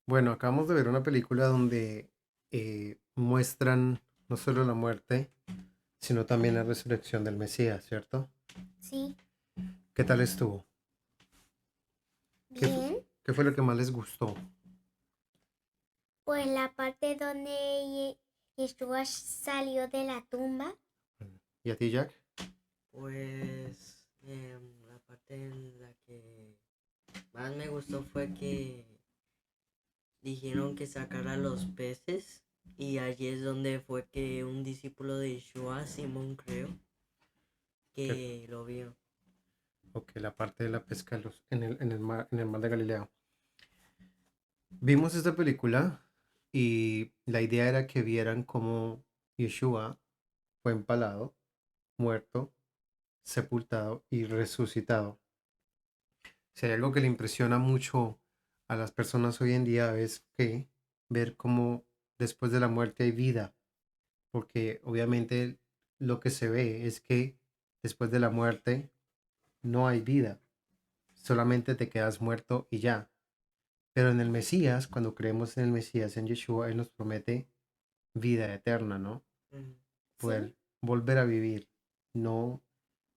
Bueno, acabamos de ver una película donde muestran no solo la muerte, sino también la resurrección del Mesías, ¿cierto? Sí, ¿Qué tal estuvo? ¿Qué, fu- bien. qué fue lo que más les gustó? Pues la parte donde Yeshua salió de la tumba. ¿Y a ti, Jack? Pues la parte en la que más me gustó fue que dijeron que sacara los peces y allí es donde fue que un discípulo de Yeshua, Simón creo, ¿Qué? que lo vio. Ok, la parte de la pesca en el mar de Galilea. Vimos esta película y la idea era que vieran cómo Yeshua fue empalado, muerto, sepultado y resucitado. Si hay algo que le impresiona mucho a las personas hoy en día es que ver cómo después de la muerte hay vida, porque obviamente lo que se ve es que después de la muerte no hay vida, solamente te quedas muerto y ya. Pero en el Mesías, cuando creemos en el Mesías, en Yeshua, Él nos promete vida eterna, ¿no? Mm. Sí, Poder volver a vivir, no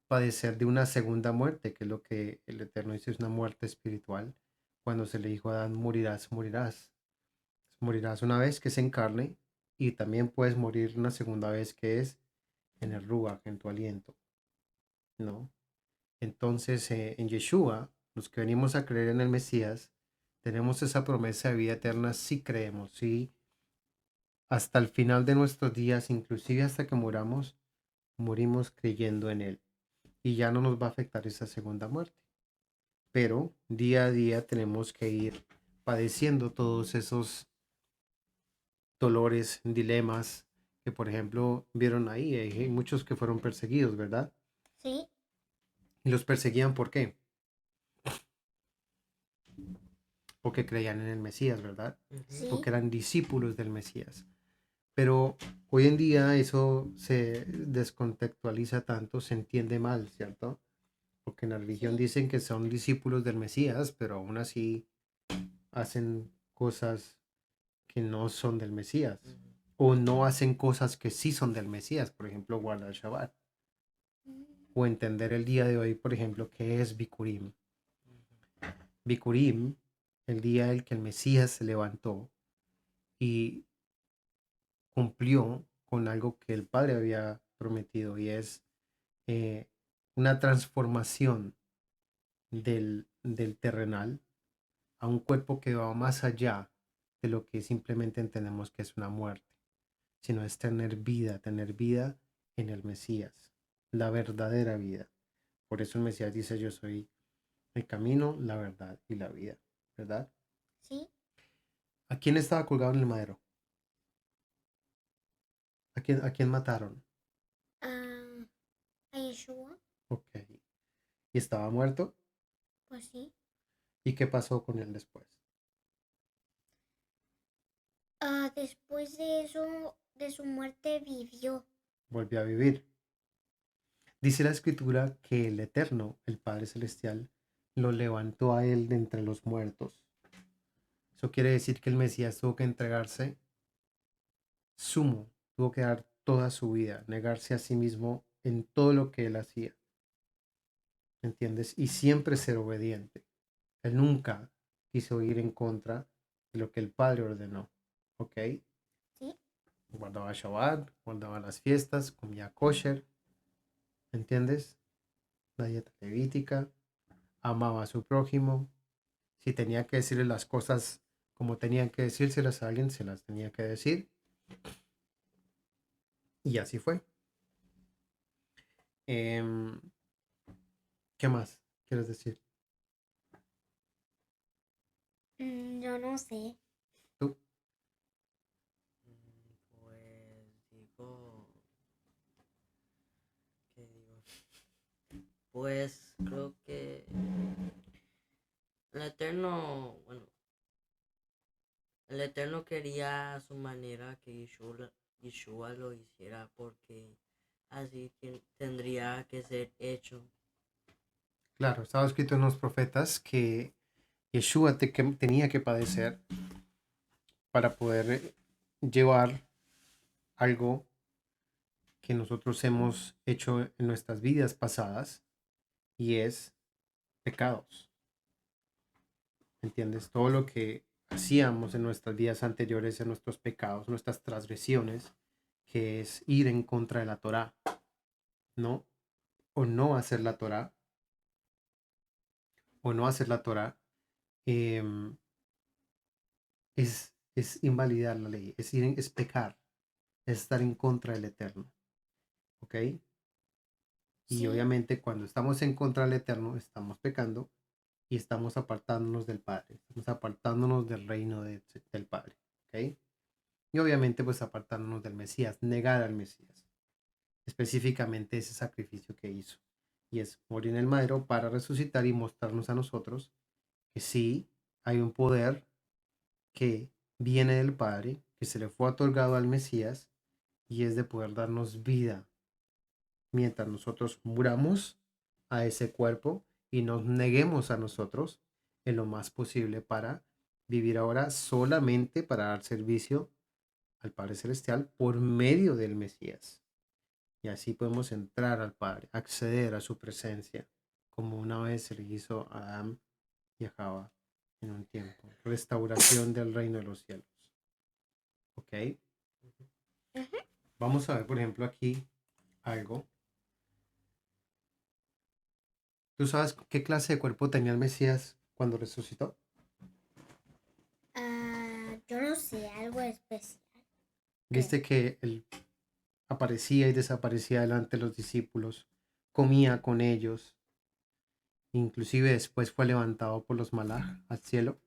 padecer de una segunda muerte, que es lo que el Eterno dice, es una muerte espiritual. Cuando se le dijo a Adán, morirás, morirás. Morirás una vez que es en carne y también puedes morir una segunda vez que es en el Ruach, en tu aliento, ¿no? Entonces, en Yeshua, los que venimos a creer en el Mesías, tenemos esa promesa de vida eterna si creemos, si hasta el final de nuestros días, inclusive hasta que muramos, morimos creyendo en Él. Y ya no nos va a afectar esa segunda muerte. Pero día a día tenemos que ir padeciendo todos esos dolores, dilemas que por ejemplo vieron ahí. Hay muchos que fueron perseguidos, ¿verdad? sí, Y los perseguían ¿por qué? Porque creían en el Mesías, ¿verdad? Ujú. sí, Porque eran discípulos del Mesías. Pero hoy en día eso se descontextualiza tanto, se entiende mal, ¿cierto? Porque en la religión sí. dicen que son discípulos del Mesías, pero aún así hacen cosas que no son del Mesías. Ujú. O no hacen cosas que sí son del Mesías, por ejemplo, guardar Shabbat. Mm, O entender el día de hoy, por ejemplo, qué es Bikurim. Ujú. Bikurim, el día en que el Mesías se levantó y cumplió con algo que el Padre había prometido y es eh, una transformación del terrenal a un cuerpo que va más allá de lo que simplemente entendemos que es una muerte, sino es tener vida en el Mesías, la verdadera vida. Por eso el Mesías dice, yo soy el camino, la verdad y la vida, ¿verdad? sí. ¿A quién estaba colgado en el madero? ¿A quién mataron? Ah, a Yeshua, Ok. ¿Y estaba muerto? pues sí. ¿Y qué pasó con él después? Después de eso, de su muerte, vivió. Volvió a vivir. Dice la escritura que el Eterno, el Padre Celestial, lo levantó a él de entre los muertos. Eso quiere decir que el Mesías tuvo que entregarse sumo, tuvo que dar toda su vida, negarse a sí mismo en todo lo que él hacía, ¿entiendes? Y siempre ser obediente. Él nunca quiso ir en contra de lo que el Padre ordenó, ¿ok? Sí, Guardaba Shabbat, guardaba las fiestas, comía kosher, ¿entiendes? La dieta levítica, amaba a su prójimo. Si tenía que decirle las cosas como tenían que decírselas a alguien, se las tenía que decir. Y así fue. Em, ¿Qué más quieres decir yo no sé. tú? Pues digo, ¿qué digo? Pues creo que el Eterno, bueno, el Eterno quería a su manera que Yeshua lo hiciera porque así tendría que ser hecho. Claro, estaba escrito en los profetas que Yeshua tenía que padecer para poder llevar algo que nosotros hemos hecho en nuestras vidas pasadas y es pecados. ¿Entiendes? Todo lo que hacíamos en nuestras vidas anteriores, en nuestros pecados, nuestras transgresiones, que es ir en contra de la Torá, ¿no? O no hacer la Torá, o no hacer la Torá, em, es invalidar la ley, es pecar, es estar en contra del Eterno, ¿ok? Y Sí, obviamente cuando estamos en contra del Eterno, estamos pecando y estamos apartándonos del Padre, estamos apartándonos del reino del Padre, ¿ok? Y obviamente pues apartándonos del Mesías, negar al Mesías, específicamente ese sacrificio que hizo. Y es morir en el madero para resucitar y mostrarnos a nosotros que sí hay un poder que viene del Padre, que se le fue otorgado al Mesías y es de poder darnos vida mientras nosotros muramos a ese cuerpo y nos neguemos a nosotros en lo más posible para vivir ahora solamente para dar servicio al Padre Celestial por medio del Mesías. Y así podemos entrar al Padre, acceder a su presencia, como una vez se le hizo a Adán y a Java en un tiempo. Restauración del reino de los cielos. ¿Ok? ujú. Vamos a ver, por ejemplo, aquí algo. ¿Tú sabes qué clase de cuerpo tenía el Mesías cuando resucitó? Yo no sé, algo especial. Viste que él aparecía y desaparecía delante de los discípulos, comía con ellos, inclusive después fue levantado por los malaj al cielo.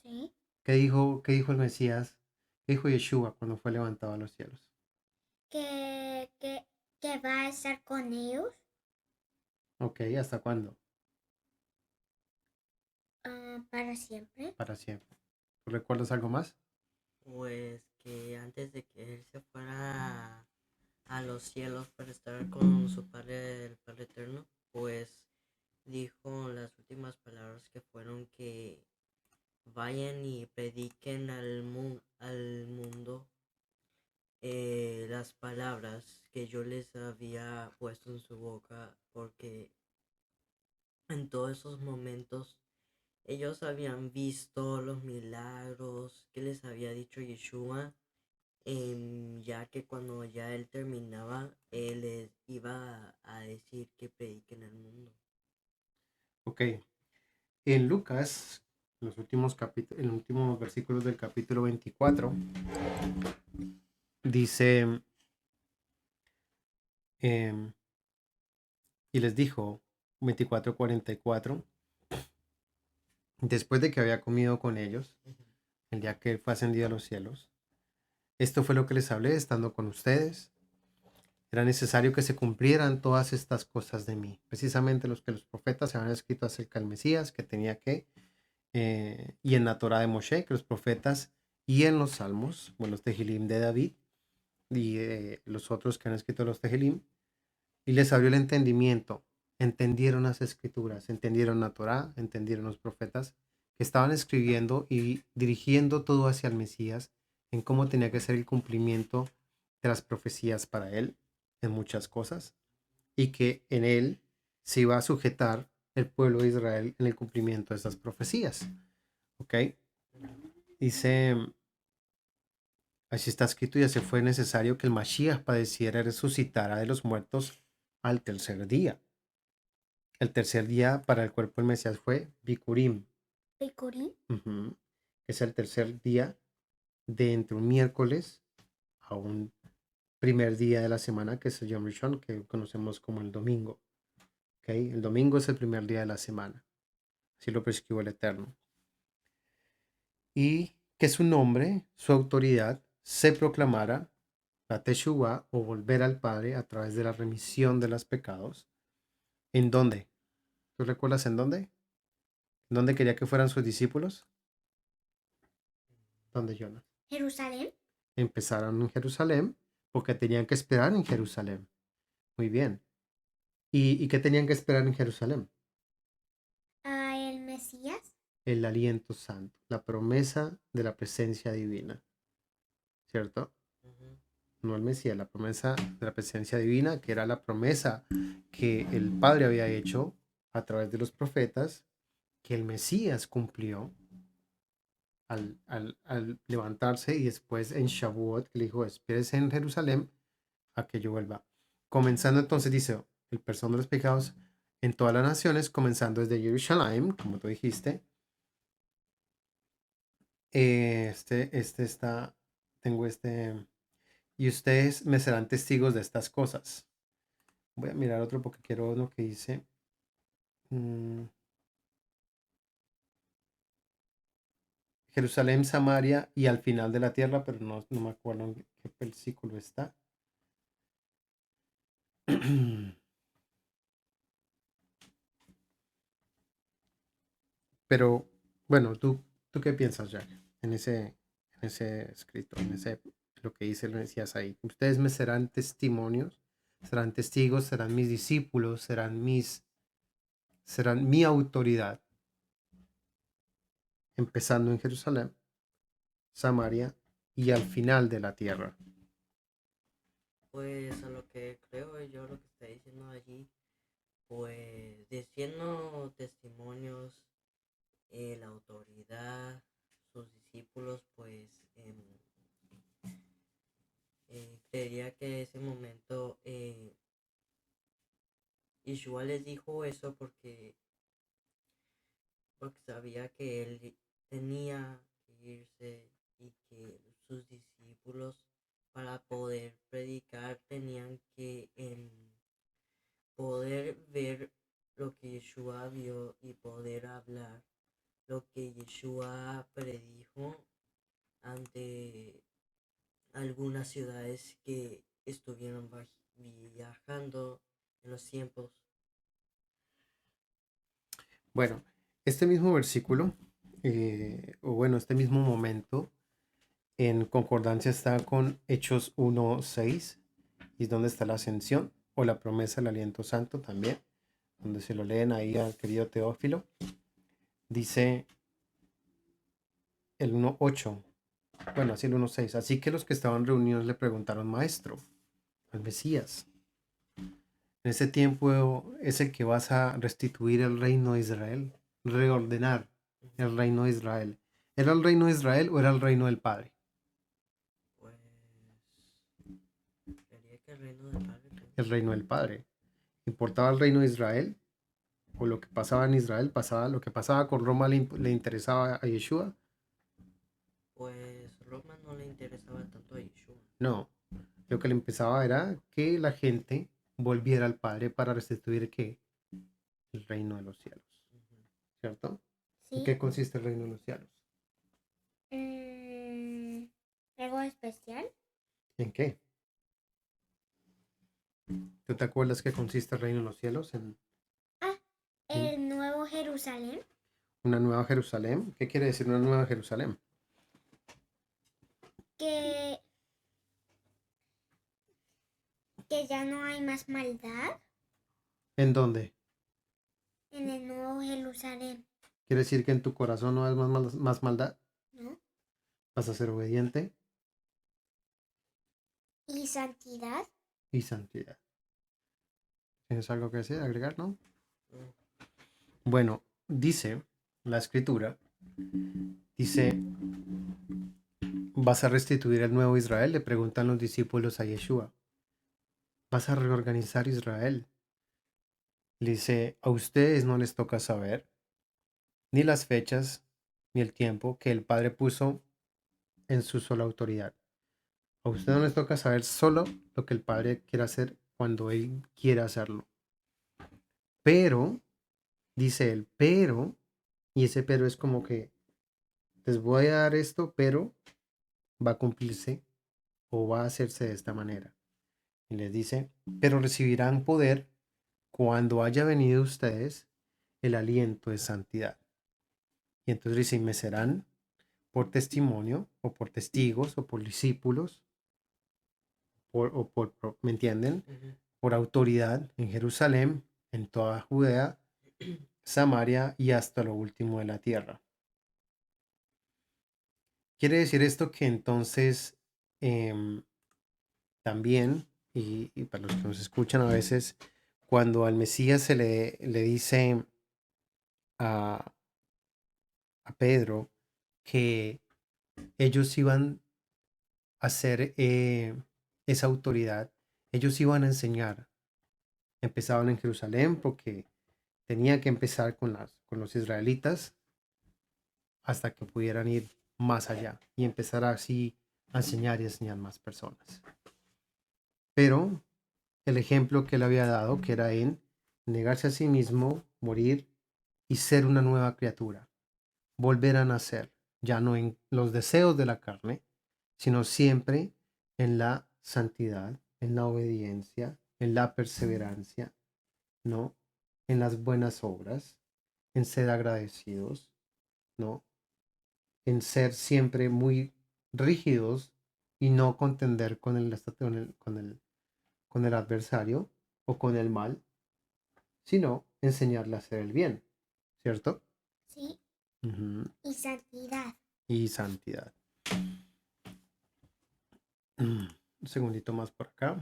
Sí. ¿Qué dijo el Mesías? ¿Qué dijo Yeshua cuando fue levantado a los cielos? Que, que, que va a estar con ellos Ok, ¿hasta cuándo? para siempre. Para siempre. ¿Tú recuerdas algo más? Pues que antes de que él se fuera a los cielos para estar con su Padre, el Padre Eterno, pues dijo las últimas palabras que fueron que vayan y prediquen al mundo las palabras que yo les había puesto en su boca, porque en todos esos momentos ellos habían visto los milagros que les había dicho Yeshua, ya que cuando ya él terminaba, él les iba a decir que prediquen al mundo. Ok. En Lucas, en los últimos versículos del capítulo 24, dice, em, y les dijo, 24:44, después de que había comido con ellos, el día que él fue ascendido a los cielos, esto fue lo que les hablé estando con ustedes. Era necesario que se cumplieran todas estas cosas de mí, precisamente los que los profetas se habían escrito acerca del Mesías, que tenía que, y en la Torah de Moshe, que los profetas, y en los Salmos, o en los Tehilim de David, y los otros que han escrito los Tehilim, y les abrió el entendimiento, entendieron las escrituras, entendieron la Torah, entendieron los profetas, que estaban escribiendo y dirigiendo todo hacia el Mesías, en cómo tenía que ser el cumplimiento de las profecías para él, en muchas cosas, y que en él se iba a sujetar el pueblo de Israel en el cumplimiento de esas profecías. ¿Ok? Dice, así está escrito, y así fue necesario que el Mashiach padeciera y resucitara de los muertos al tercer día. El tercer día para el cuerpo del Mesías fue Bikurim, Picurín. que es el tercer día de entre un miércoles a un primer día de la semana, que es el Yom Rishon, que conocemos como el domingo. ¿Okay? El domingo es el primer día de la semana. Así lo prescribió el Eterno. Y que su nombre, su autoridad, se proclamara la Teshuvah o volver al Padre a través de la remisión de los pecados. ¿En dónde? ¿Tú recuerdas en dónde? ¿En dónde quería que fueran sus discípulos? ¿Dónde, Jonas? Jerusalén. Empezaron en Jerusalén porque tenían que esperar en Jerusalén. Muy bien. ¿Y qué tenían que esperar en Jerusalén? El Mesías. El aliento santo, la promesa de la presencia divina. ¿cierto? Ujú. No el Mesías, la promesa de la presencia divina, que era la promesa que el Padre había hecho a través de los profetas, que el Mesías cumplió al levantarse y después en Shavuot, que le dijo, espérese en Jerusalén a que yo vuelva. Comenzando entonces, dice, el perdón de los pecados en todas las naciones, comenzando desde Jerusalén, como tú dijiste. Está, tengo y ustedes me serán testigos de estas cosas. Voy a mirar otro porque quiero uno que dice, mm, Jerusalén, Samaria y al final de la tierra, pero no me acuerdo en qué versículo está. Pero bueno, ¿tú qué piensas, Jack? En ese escrito, lo que dice el Mesías ahí. Ustedes me serán testimonios, serán testigos, serán mis discípulos, serán mi autoridad, empezando en Jerusalén, Samaria y al final de la tierra. Pues a lo que creo yo, lo que está diciendo allí, pues diciendo testimonios, la autoridad, sus discípulos, pues creería que en ese momento Yeshua les dijo eso porque sabía que él tenía que irse y que sus discípulos para poder predicar tenían que poder ver lo que Yeshua vio y poder hablar lo que Yeshua predijo ante algunas ciudades que estuvieron viajando en los tiempos. Bueno, este mismo versículo, o bueno, este mismo momento, en concordancia está con Hechos 1:6, y es donde está la ascensión o la promesa del aliento santo también, donde se lo leen ahí al querido Teófilo. Dice el 1:8, bueno, así el 1:6. Así que los que estaban reunidos le preguntaron, maestro, al Mesías, en ese tiempo es el que vas a restituir el reino de Israel, reordenar el reino de Israel. ¿Era el reino de Israel o era el reino del Padre? Pues quería que el reino del Padre, El reino del Padre. ¿Importaba el reino de Israel? ¿O lo que pasaba en Israel pasaba? ¿Lo que pasaba con Roma le interesaba a Yeshua? pues Roma no le interesaba tanto a Yeshua. No. Lo que le empezaba era que la gente volviera al Padre para restituir ¿qué? El reino de los cielos. Ujú. ¿Cierto? ¿En ¿Sí? qué consiste el reino de los cielos? ¿Algo especial? ¿En qué? ¿Tú te acuerdas qué consiste el reino de los cielos? Ah, En el Nuevo Jerusalén. una nueva Jerusalén. ¿Qué quiere decir una nueva Jerusalén? Que, que ya no hay más maldad ¿En dónde? en el Nuevo Jerusalén, ¿Quiere decir que en tu corazón no hay más maldad? ¿no? ¿Vas a ser obediente Y santidad. y santidad? ¿Tienes algo que decir, agregar, no? Mm. Bueno, dice la escritura, dice, ¿vas a restituir el nuevo Israel? Le preguntan los discípulos a Yeshua. ¿Vas a reorganizar Israel? Le dice, a ustedes no les toca saber ni las fechas ni el tiempo que el Padre puso en su sola autoridad. A ustedes no les toca saber solo lo que el Padre quiere hacer cuando Él quiere hacerlo. Pero, dice él, pero, y ese pero es como que les voy a dar esto, pero va a cumplirse o va a hacerse de esta manera. Y les dice, pero recibirán poder cuando haya venido ustedes el aliento de santidad. Y entonces dice, me serán por testimonio, o por testigos, o por discípulos, ¿me entienden? Ujú. Por autoridad en Jerusalén, en toda Judea, Samaria y hasta lo último de la tierra. Quiere decir esto que entonces em, también, y para los que nos escuchan a veces, cuando al Mesías le dice a, a Pedro que ellos iban a ser esa autoridad, ellos iban a enseñar. Empezaban en Jerusalén porque tenía que empezar con los israelitas hasta que pudieran ir más allá y empezar así a enseñar y enseñar más personas. Pero el ejemplo que él había dado, que era en negarse a sí mismo, morir y ser una nueva criatura, volver a nacer, ya no en los deseos de la carne, sino siempre en la santidad, en la obediencia, en la perseverancia, ¿no? En las buenas obras, en ser agradecidos, ¿no? En ser siempre muy rígidos y no contender con el adversario o con el mal, sino enseñarle a hacer el bien, ¿cierto? Sí. Ujú. Y santidad. Y santidad. Un segundito más por acá.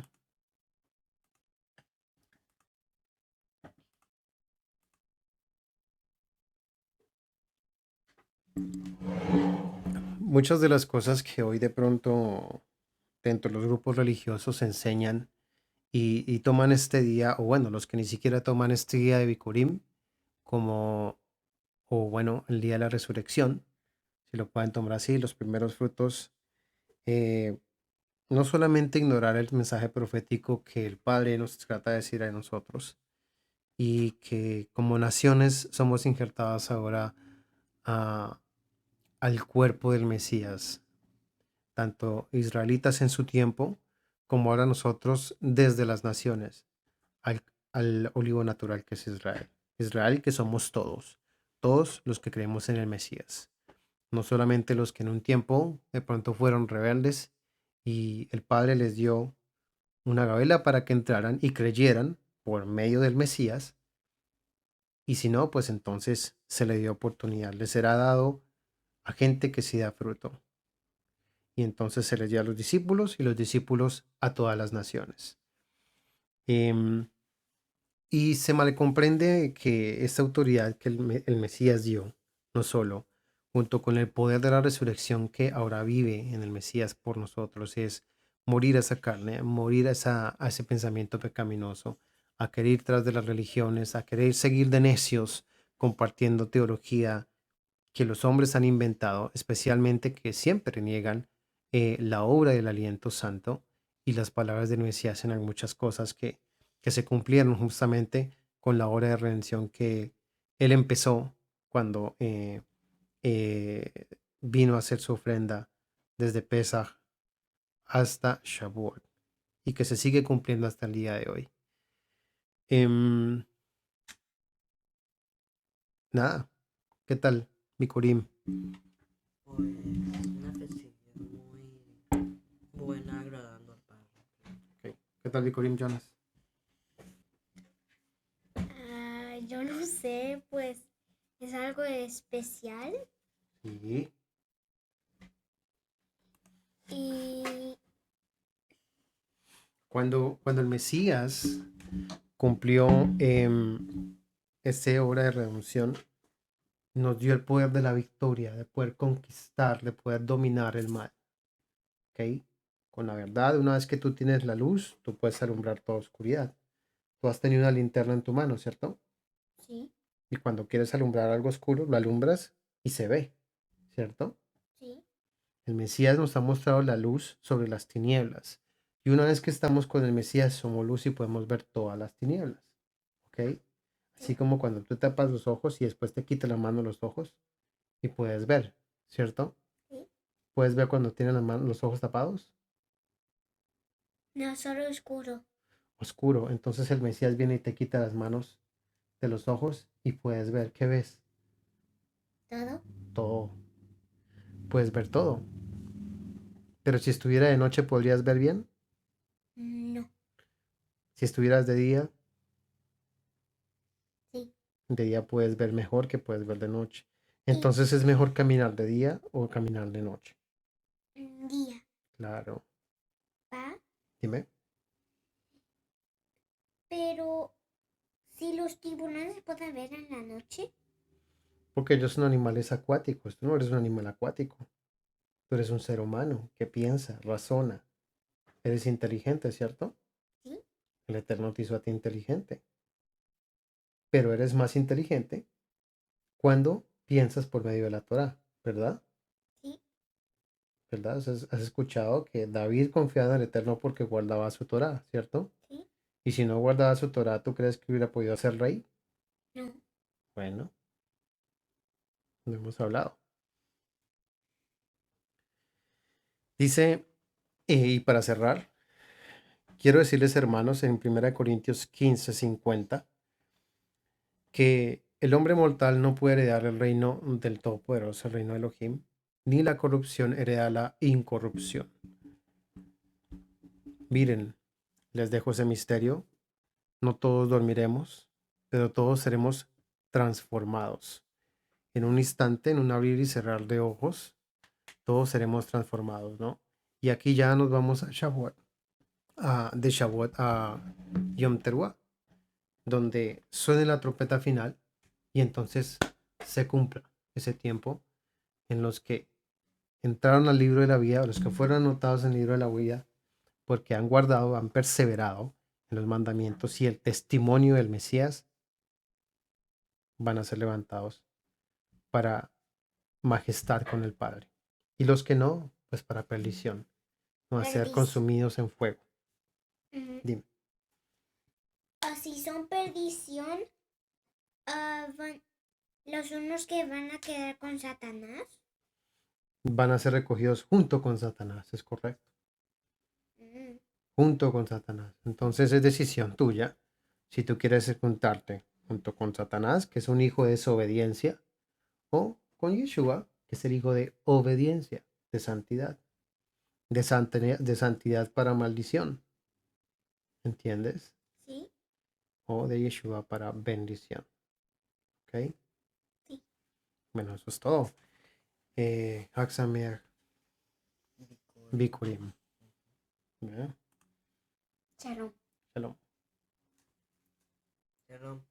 Muchas de las cosas que hoy de pronto dentro de los grupos religiosos se enseñan y toman este día, o bueno, los que ni siquiera toman este día de Bikurim como, o bueno, el día de la resurrección, si lo pueden tomar así, los primeros frutos, eh, no solamente ignorar el mensaje profético que el Padre nos trata de decir a nosotros y que como naciones somos injertadas ahora a- al cuerpo del Mesías, tanto israelitas en su tiempo como ahora nosotros desde las naciones, al, al olivo natural que es Israel. Israel que somos todos, todos los que creemos en el Mesías, no solamente los que en un tiempo de pronto fueron rebeldes y el Padre les dio una gabela para que entraran y creyeran por medio del Mesías, y si no, pues entonces se le dio oportunidad, les será dado a gente que sí da fruto. Y entonces se les dio a los discípulos y los discípulos a todas las naciones. Em, y se malcomprende que esta autoridad que el Mesías dio, no solo, junto con el poder de la resurrección que ahora vive en el Mesías por nosotros, es morir a esa carne, morir a ese pensamiento pecaminoso, a querer ir tras de las religiones, a querer seguir de necios compartiendo teología que los hombres han inventado, especialmente que siempre niegan la obra del aliento santo y las palabras del Mesías en muchas cosas que se cumplieron justamente con la obra de redención que él empezó cuando eh, vino a hacer su ofrenda desde Pesach hasta Shavuot y que se sigue cumpliendo hasta el día de hoy. Em, nada, ¿qué tal, Bikurim? Pues una festividad muy buena, agradando al Padre. Ok, ¿qué tal, Bikurim, Jonas? Yo no sé, pues es algo especial Sí. y Cuando el Mesías cumplió esta obra de redención, nos dio el poder de la victoria, de poder conquistar, de poder dominar el mal. ¿Ok? Con la verdad, una vez que tú tienes la luz, tú puedes alumbrar toda oscuridad. Tú has tenido una linterna en tu mano, ¿cierto? sí, Y cuando quieres alumbrar algo oscuro, lo alumbras y se ve, ¿cierto? sí, El Mesías nos ha mostrado la luz sobre las tinieblas. Y una vez que estamos con el Mesías, somos luz y podemos ver todas las tinieblas. ¿Ok? Así sí, como cuando tú tapas los ojos y después te quitas la mano los ojos y puedes ver, ¿cierto? sí. Puedes ver cuando tienes los ojos tapados, No solo oscuro. oscuro. Entonces el Mesías viene y te quita las manos de los ojos y puedes ver. ¿Qué ves? Todo. Todo. Puedes ver todo. Pero si estuviera de noche, ¿podrías ver bien? No. Si estuvieras Sí. de día puedes ver mejor que puedes ver de noche. Y Entonces es mejor caminar de día o caminar de noche. día. Claro. Dime. Pero si los tiburones se pueden ver en la noche. Porque ellos son animales acuáticos. Tú no eres un animal acuático. Tú eres un ser humano que piensa, razona. Eres inteligente, ¿cierto? Sí. El Eterno te hizo a ti inteligente. Pero eres más inteligente cuando piensas por medio de la Torah, ¿verdad? Sí. ¿Verdad? Has escuchado que David confiaba en el Eterno porque guardaba su Torah, ¿cierto? Sí. Y si no guardaba su Torah, ¿tú crees que hubiera podido ser rey? No. Bueno, lo hemos hablado. Dice, y para cerrar, quiero decirles, hermanos, en 1 Corintios 15:50, que el hombre mortal no puede heredar el reino del Todopoderoso, el reino de Elohim, ni la corrupción hereda la incorrupción. Miren, les dejo ese misterio. No todos dormiremos, pero todos seremos transformados. En un instante, en un abrir y cerrar de ojos, todos seremos transformados, ¿no? Y aquí ya nos vamos a Shavuot, de Shavuot a Yom Teruah, donde suene la trompeta final y entonces se cumpla ese tiempo en los que entraron al libro de la vida, los que fueron anotados en el libro de la vida, porque han guardado, han perseverado en los mandamientos y el testimonio del Mesías, van a ser levantados para majestad con el Padre. Y los que no, pues para perdición, no a ser consumidos en fuego. Dime. Si son perdición, los unos que van a quedar con Satanás. Van a ser recogidos junto con Satanás, es correcto. Junto con Satanás. Entonces es decisión tuya si tú quieres juntarte junto con Satanás, que es un hijo de desobediencia, o con Yeshua, que es el hijo de obediencia, de santidad, de santidad para maldición. ¿Entiendes? Sí. O de Yeshua para bendición. ¿Ok? Sí. Bueno, eso es todo. Haksamer Bikurim. Shalom. Shalom. Shalom.